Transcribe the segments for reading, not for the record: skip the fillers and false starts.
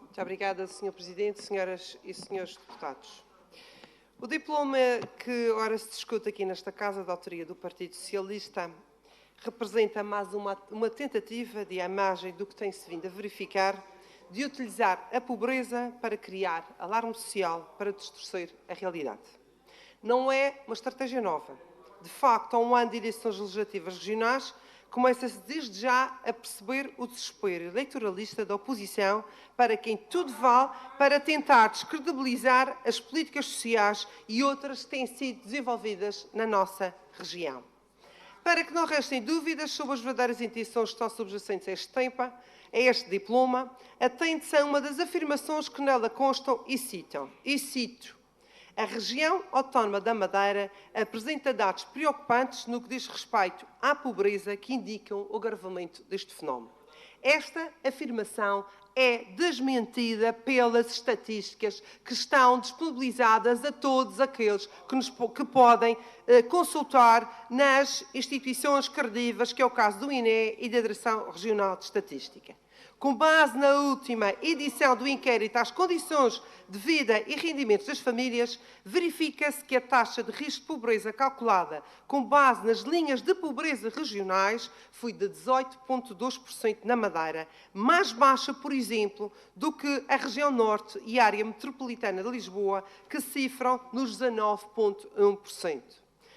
Muito obrigada, Sr. Presidente, senhoras e senhores deputados. O diploma que ora se discute aqui nesta Casa, da autoria do Partido Socialista, representa mais uma tentativa de imagem do que tem-se vindo a verificar de utilizar a pobreza para criar alarme social, para distorcer a realidade. Não é uma estratégia nova. De facto, há um ano de eleições legislativas regionais, começa-se desde já a perceber o desespero eleitoralista da oposição para quem tudo vale para tentar descredibilizar as políticas sociais e outras que têm sido desenvolvidas na nossa região. Para que não restem dúvidas sobre as verdadeiras intenções que estão subjacentes a este diploma, atende-se a uma das afirmações que nela constam e cito: a região autónoma da Madeira apresenta dados preocupantes no que diz respeito à pobreza que indicam o agravamento deste fenómeno. Esta afirmação é desmentida pelas estatísticas que estão disponibilizadas a todos aqueles que podem consultar nas instituições credíveis, que é o caso do INE e da Direção Regional de Estatística. Com base na última edição do inquérito às condições de vida e rendimentos das famílias, verifica-se que a taxa de risco de pobreza calculada com base nas linhas de pobreza regionais foi de 18,2% na Madeira, mais baixa, por exemplo, do que a região norte e a área metropolitana de Lisboa, que cifram nos 19,1%.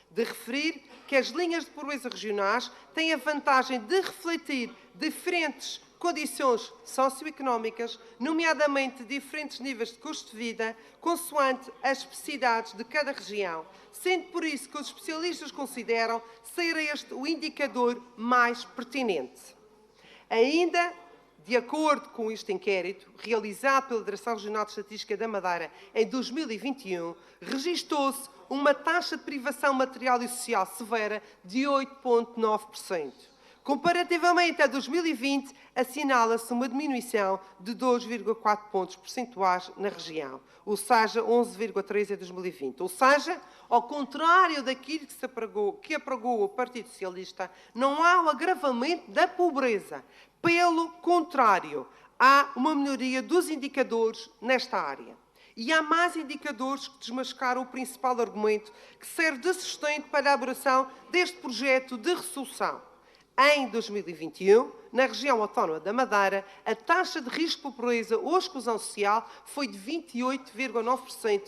De referir que as linhas de pobreza regionais têm a vantagem de refletir diferentes condições socioeconómicas, nomeadamente diferentes níveis de custo de vida, consoante as especificidades de cada região, sendo por isso que os especialistas consideram ser este o indicador mais pertinente. Ainda, de acordo com este inquérito, realizado pela Direção Regional de Estatística da Madeira em 2021, registou-se uma taxa de privação material e social severa de 8,9%. Comparativamente a 2020, assinala-se uma diminuição de 2,4 pontos percentuais na região, ou seja, 11,3 em 2020. Ou seja, ao contrário daquilo que apregou o Partido Socialista, não há o agravamento da pobreza. Pelo contrário, há uma melhoria dos indicadores nesta área. E há mais indicadores que desmascaram o principal argumento que serve de sustento para a elaboração deste projeto de resolução. Em 2021, na região autónoma da Madeira, a taxa de risco de pobreza ou exclusão social foi de 28,9%,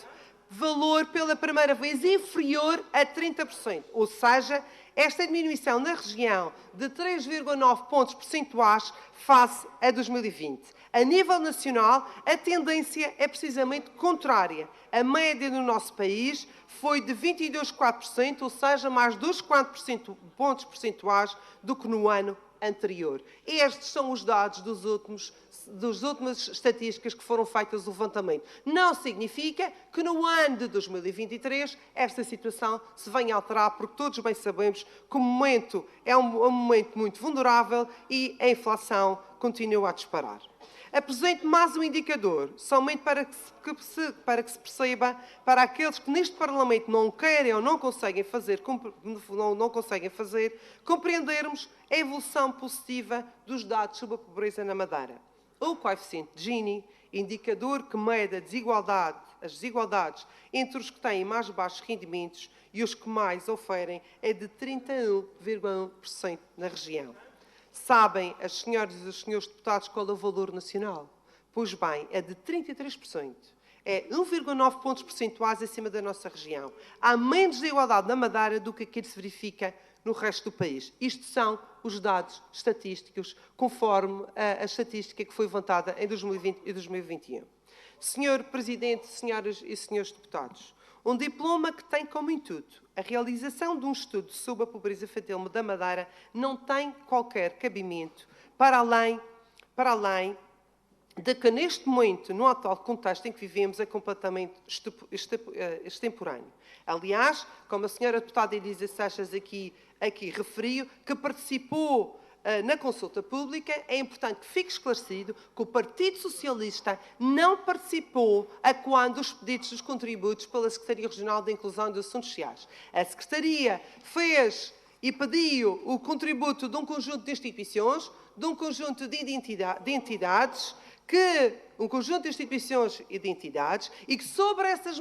valor pela primeira vez inferior a 30%. Ou seja, esta diminuição na região de 3,9 pontos percentuais face a 2020. A nível nacional, a tendência é precisamente contrária. A média no nosso país foi de 22,4%, ou seja, mais 2,4 pontos percentuais do que no ano anterior. Estes são os dados das últimas estatísticas que foram feitas no levantamento. Não significa que no ano de 2023 esta situação se venha a alterar, porque todos bem sabemos que o momento é um momento muito vulnerável e a inflação continua a disparar. Apresento mais um indicador, somente para que se perceba, para aqueles que neste Parlamento não querem ou não conseguem fazer, compreendermos a evolução positiva dos dados sobre a pobreza na Madeira. O coeficiente de Gini, indicador que mede as desigualdades entre os que têm mais baixos rendimentos e os que mais oferem, é de 31,1% na região. Sabem as senhoras e os senhores deputados qual é o valor nacional? Pois bem, é de 33%. É 1,9 pontos percentuais acima da nossa região. Há menos desigualdade na Madeira do que aquilo que se verifica no resto do país. Isto são os dados estatísticos, conforme a estatística que foi levantada em 2020 e 2021. Senhor Presidente, senhoras e senhores deputados, um diploma que tem como intuito a realização de um estudo sobre a pobreza infantil da Madeira não tem qualquer cabimento para além de que, neste momento, no atual contexto em que vivemos, é completamente extemporâneo. Aliás, como a senhora deputada Elisa Seixas aqui referiu, que participou na consulta pública, é importante que fique esclarecido que o Partido Socialista não participou a quando os pedidos dos contributos pela Secretaria Regional de Inclusão e dos Assuntos Sociais. A Secretaria fez e pediu o contributo de um conjunto de instituições, de um conjunto de entidades, um conjunto de instituições e de entidades, e que sobre esse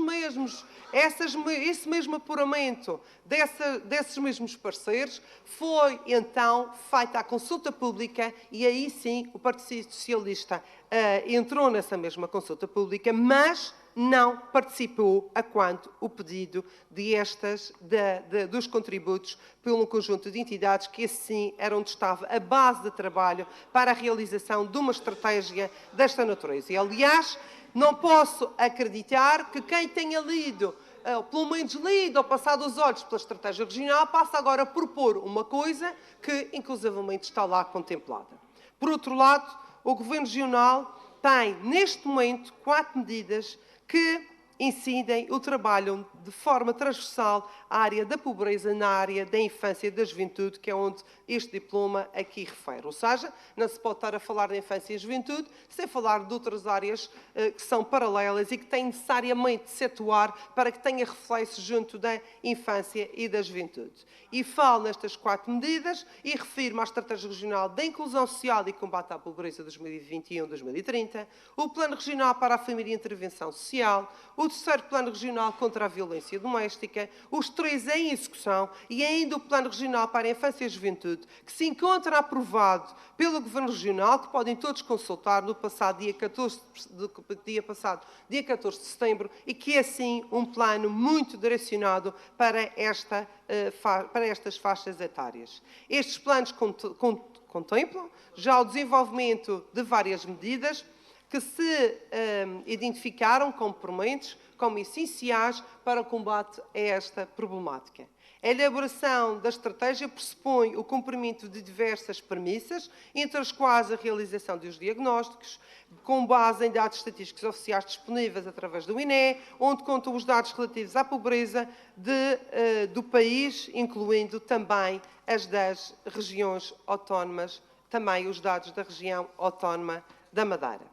mesmo apuramento desses mesmos parceiros foi então feita a consulta pública, e aí sim o Partido Socialista entrou nessa mesma consulta pública, mas não participou a quanto o pedido dos contributos pelo conjunto de entidades que, assim, era onde estava a base de trabalho para a realização de uma estratégia desta natureza. E, aliás, não posso acreditar que quem tenha lido, pelo menos lido ou passado os olhos pela estratégia regional, passa agora a propor uma coisa que, inclusivamente, está lá contemplada. Por outro lado, o Governo Regional tem, neste momento, 4 medidas que incidem ou trabalham de forma transversal a área da pobreza na área da infância e da juventude, que é onde este diploma aqui refere. Ou seja, não se pode estar a falar da infância e juventude sem falar de outras áreas que são paralelas e que têm necessariamente de se atuar para que tenha reflexo junto da infância e da juventude. E falo nestas 4 medidas e refiro-me à Estratégia Regional da Inclusão Social e Combate à Pobreza 2021-2030, o Plano Regional para a Família e Intervenção Social, o terceiro Plano Regional contra a Violência Doméstica, os 3 em execução e ainda o Plano Regional para a Infância e a Juventude, que se encontra aprovado pelo Governo Regional, que podem todos consultar no passado dia 14 de setembro, e que é, assim, um plano muito direcionado para estas faixas etárias. Estes planos contemplam já o desenvolvimento de várias medidas que se identificaram como essenciais para o combate a esta problemática. A elaboração da estratégia pressupõe o cumprimento de diversas premissas, entre as quais a realização dos diagnósticos, com base em dados estatísticos oficiais disponíveis através do INE, onde contam os dados relativos à pobreza do país, incluindo também as das regiões autónomas, também os dados da região autónoma da Madeira.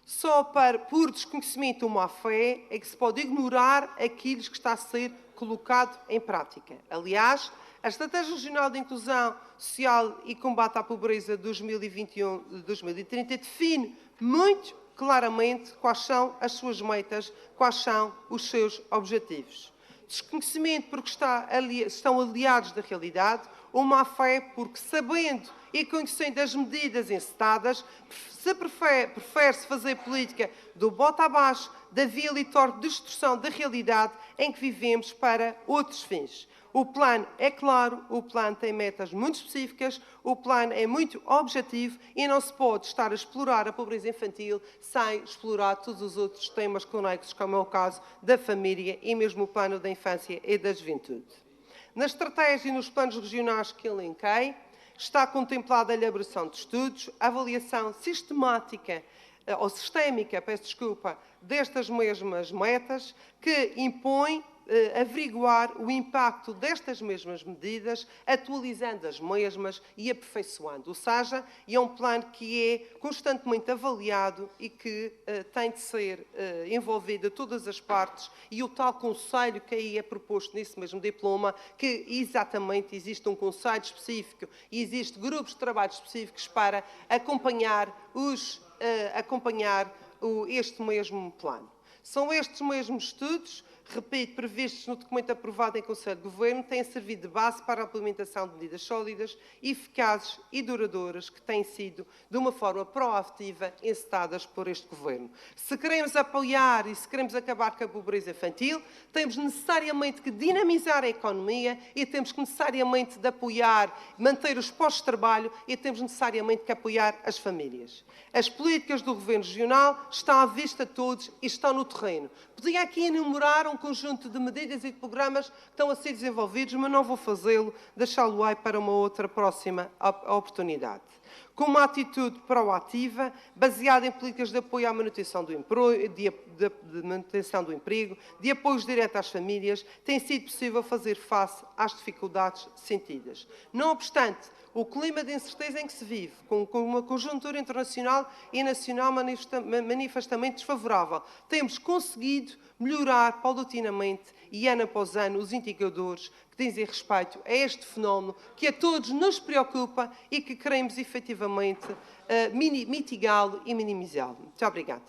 Só por desconhecimento ou má-fé é que se pode ignorar aquilo que está a ser colocado em prática. Aliás, a Estratégia Regional de Inclusão Social e Combate à Pobreza 2021-2030 define muito claramente quais são as suas metas, quais são os seus objetivos. Desconhecimento porque estão aliados da realidade, ou má-fé porque, sabendo e conhecendo as medidas encetadas, prefere-se fazer política do bota abaixo, da vila e torre de destruição da realidade em que vivemos para outros fins. O plano é claro, o plano tem metas muito específicas, o plano é muito objetivo e não se pode estar a explorar a pobreza infantil sem explorar todos os outros temas conexos, como é o caso da família e mesmo o plano da infância e da juventude. Na estratégia e nos planos regionais que elenquei, está contemplada a elaboração de estudos, a avaliação sistemática, ou sistémica, destas mesmas metas, que impõe averiguar o impacto destas mesmas medidas, atualizando as mesmas e aperfeiçoando. Ou seja, é um plano que é constantemente avaliado e que tem de ser envolvido todas as partes, e o tal conselho que aí é proposto nesse mesmo diploma, que exatamente existe um conselho específico e existem grupos de trabalho específicos para acompanhar este mesmo plano. São estes mesmos estudos, repito, previstos no documento aprovado em Conselho de Governo, têm servido de base para a implementação de medidas sólidas, eficazes e duradouras que têm sido, de uma forma proativa, encetadas por este Governo. Se queremos apoiar e se queremos acabar com a pobreza infantil, temos necessariamente que dinamizar a economia e temos que necessariamente de apoiar, manter os postos de trabalho e temos necessariamente que apoiar as famílias. As políticas do Governo Regional estão à vista de todos e estão no terreno. Podia aqui enumerar um conjunto de medidas e de programas que estão a ser desenvolvidos, mas não vou fazê-lo, deixá-lo-ei para uma outra próxima oportunidade. Com uma atitude proativa, baseada em políticas de apoio à manutenção do emprego, de apoios diretos às famílias, tem sido possível fazer face às dificuldades sentidas. Não obstante, o clima de incerteza em que se vive, com uma conjuntura internacional e nacional manifestamente desfavorável, temos conseguido melhorar paulatinamente e ano após ano os indicadores que dizem respeito a este fenómeno que a todos nos preocupa e que queremos efetivamente mitigá-lo e minimizá-lo. Muito obrigada.